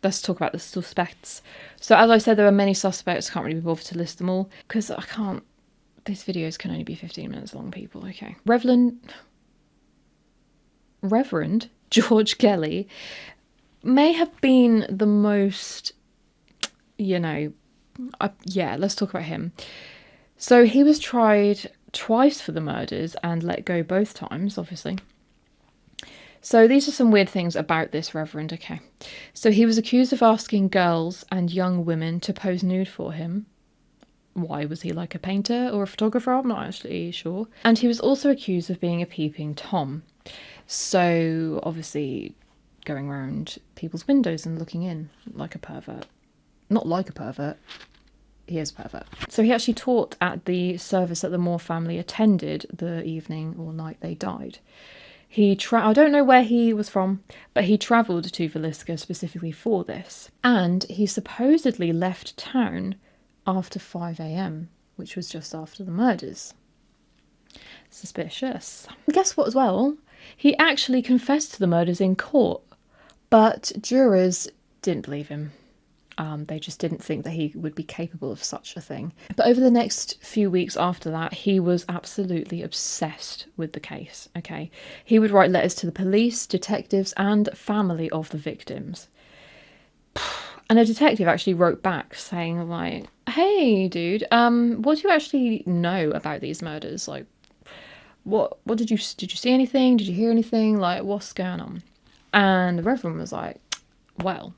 Let's talk about the suspects. So as I said, there are many suspects. Can't really be bothered to list them all because I can't. These videos can only be 15 minutes long, people. Okay. Reverend George Kelly may have been the most, let's talk about him. So he was tried twice for the murders and let go both times, obviously. So these are some weird things about this reverend, okay. So he was accused of asking girls and young women to pose nude for him. Why? Was he like a painter or a photographer? I'm not actually sure. And he was also accused of being a peeping Tom. So obviously going around people's windows and looking in like a pervert. Not like a pervert. He is a pervert. So he actually taught at the service that the Moore family attended the evening or night they died. I don't know where he was from, but he travelled to Villisca specifically for this. And he supposedly left town after 5 a.m, which was just after the murders. Suspicious. And guess what as well? He actually confessed to the murders in court, but jurors didn't believe him. They just didn't think that he would be capable of such a thing. But over the next few weeks after that, he was absolutely obsessed with the case, okay? He would write letters to the police, detectives, and family of the victims. And a detective actually wrote back saying, like, hey, dude, what do you actually know about these murders? Like, what did you see anything? Did you hear anything? Like, what's going on? And the Reverend was like, well...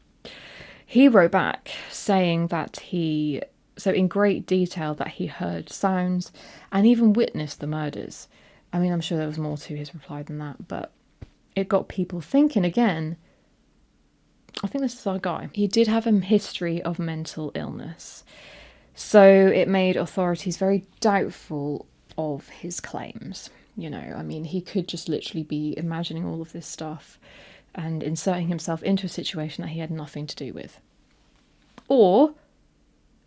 He wrote back saying that in great detail, that he heard sounds and even witnessed the murders. I mean, I'm sure there was more to his reply than that, but it got people thinking again. I think this is our guy. He did have a history of mental illness, so it made authorities very doubtful of his claims. I mean, he could just literally be imagining all of this stuff and inserting himself into a situation that he had nothing to do with. Or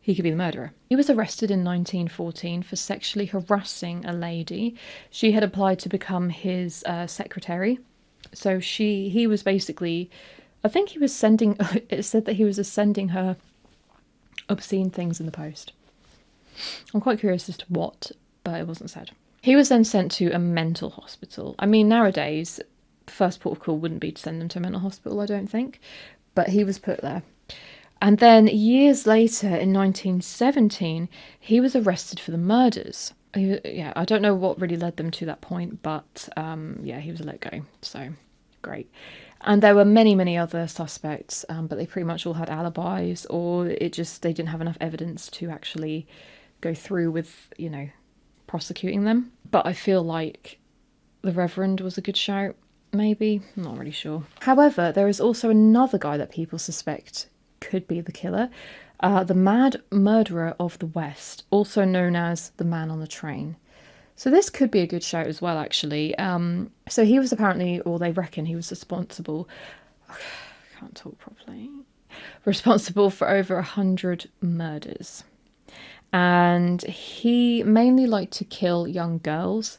he could be the murderer. He was arrested in 1914 for sexually harassing a lady. She had applied to become his secretary. So he was basically, I think he was it said that he was sending her obscene things in the post. I'm quite curious as to what, but it wasn't said. He was then sent to a mental hospital. I mean, nowadays, the first port of call wouldn't be to send him to a mental hospital, I don't think. But he was put there. And then years later, in 1917, he was arrested for the murders. I don't know what really led them to that point, but he was let go. So, great. And there were many, many other suspects, but they pretty much all had alibis, or they didn't have enough evidence to actually go through with, prosecuting them. But I feel like the Reverend was a good shout, maybe. I'm not really sure. However, there is also another guy that people suspect could be the killer. The Mad Murderer of the West, also known as the Man on the Train. So this could be a good shout as well, actually. So he was apparently, or they reckon he was responsible... I can't talk properly. Responsible for over 100 murders. And he mainly liked to kill young girls,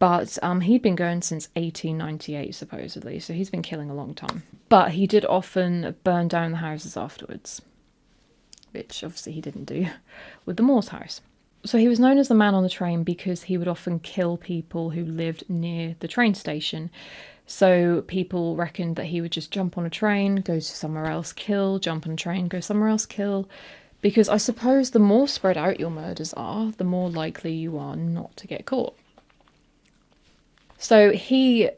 but he'd been going since 1898, supposedly, so he's been killing a long time. But he did often burn down the houses afterwards, which obviously he didn't do with the Moore's house. So he was known as the Man on the Train because he would often kill people who lived near the train station. So people reckoned that he would just jump on a train, go to somewhere else, kill, jump on a train, go somewhere else, kill. Because I suppose the more spread out your murders are, the more likely you are not to get caught. So he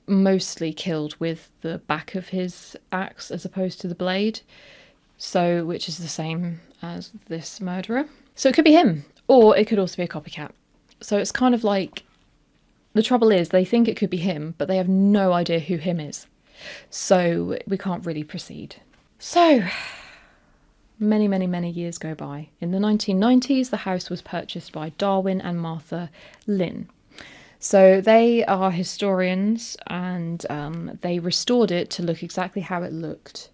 mostly killed with the back of his axe as opposed to the blade, which is the same as this murderer. So it could be him, or it could also be a copycat. So it's kind of like, the trouble is they think it could be him, but they have no idea who him is. So we can't really proceed. So many, many, many years go by. In the 1990s, the house was purchased by Darwin and Martha Lynn. So they are historians, and they restored it to look exactly how it looked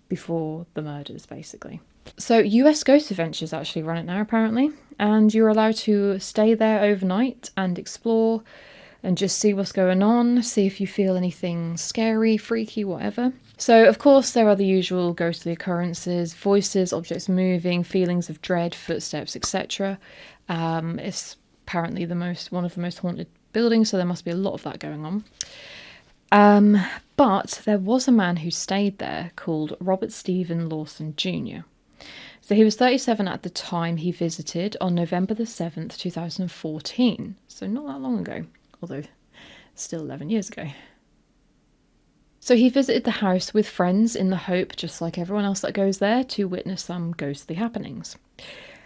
before the murders, basically. So US Ghost Adventures actually run it now, apparently, and you're allowed to stay there overnight and explore and just see what's going on, see if you feel anything scary, freaky, whatever. So, of course, there are the usual ghostly occurrences: voices, objects moving, feelings of dread, footsteps, etc. It's apparently one of the most haunted buildings, so there must be a lot of that going on. But there was a man who stayed there called Robert Steven Laursen Jr. So he was 37 at the time he visited on November the 7th, 2014. So not that long ago, although still 11 years ago. So he visited the house with friends in the hope, just like everyone else that goes there, to witness some ghostly happenings.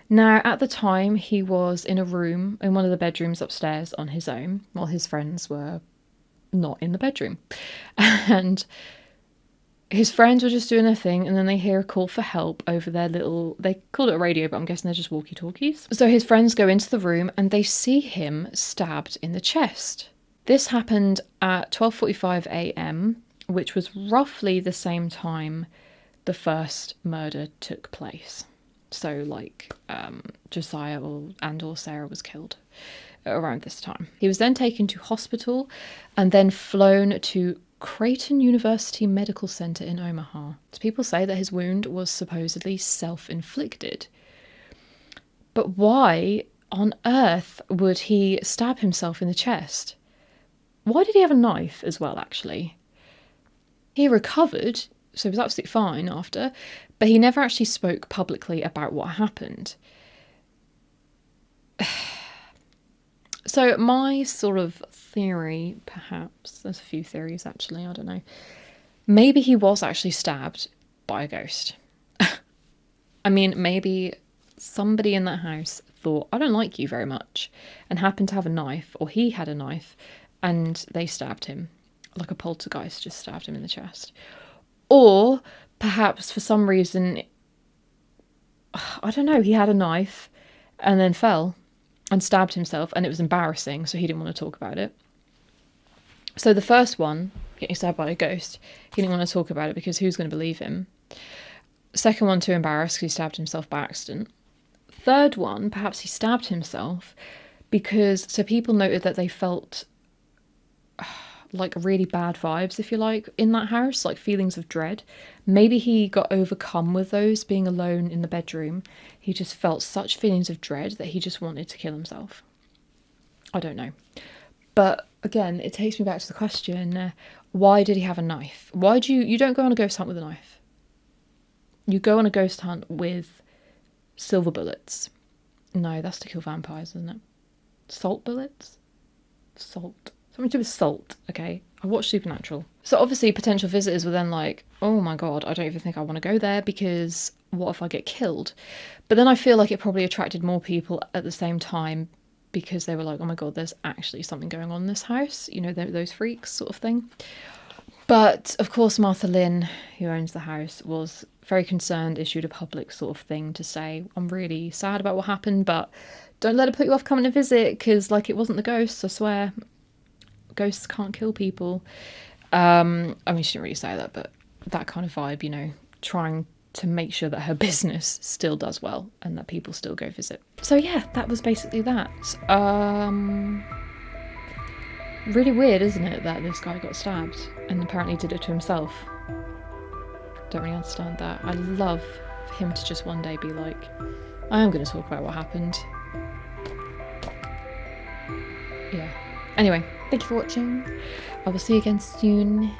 Now, at the time, he was in a room in one of the bedrooms upstairs on his own, while his friends were not in the bedroom. And his friends were just doing their thing, and then they hear a call for help over their they call it a radio, but I'm guessing they're just walkie-talkies. So his friends go into the room and they see him stabbed in the chest. This happened at 12:45 a.m, which was roughly the same time the first murder took place. So, like, Josiah or Sarah was killed around this time. He was then taken to hospital and then flown to Creighton University Medical Center in Omaha. So people say that his wound was supposedly self-inflicted. But why on earth would he stab himself in the chest? Why did he have a knife as well, actually? He recovered, so he was absolutely fine after, but he never actually spoke publicly about what happened. So my sort of theory, perhaps, there's a few theories actually, I don't know. Maybe he was actually stabbed by a ghost. I mean, maybe somebody in that house thought, I don't like you very much, and happened to have a knife, or he had a knife, and they stabbed him. Like a poltergeist just stabbed him in the chest. Or perhaps for some reason, I don't know, he had a knife and then fell and stabbed himself, and it was embarrassing, so he didn't want to talk about it. So the first one, getting stabbed by a ghost, he didn't want to talk about it because who's going to believe him? Second one, too embarrassed because he stabbed himself by accident. Third one, perhaps he stabbed himself because, so people noted that they felt like really bad vibes, if you like, in that house, like feelings of dread. Maybe he got overcome with those, being alone in the bedroom. He just felt such feelings of dread that he just wanted to kill himself. I don't know. But again, it takes me back to the question, why did he have a knife? Why do you don't go on a ghost hunt with a knife. You go on a ghost hunt with silver bullets. No, that's to kill vampires, isn't it? Salt bullets? Salt. Something to do with salt, okay? I watched Supernatural. So obviously potential visitors were then like, oh my god, I don't even think I want to go there because what if I get killed? But then I feel like it probably attracted more people at the same time because they were like, oh my god, there's actually something going on in this house. You know, those freaks sort of thing. But of course, Martha Lynn, who owns the house, was very concerned, issued a public sort of thing to say, I'm really sad about what happened, but don't let it put you off coming to visit because, like, it wasn't the ghosts, I swear. Ghosts can't kill people. I mean, she didn't really say that, but that kind of vibe, you know, trying to make sure that her business still does well and that people still go visit. So yeah, that was basically that. Really weird, isn't it, that this guy got stabbed and apparently did it to himself. Don't really understand that. I'd love for him to just one day be like, I am going to talk about what happened. Yeah. Anyway, thank you for watching. I will see you again soon.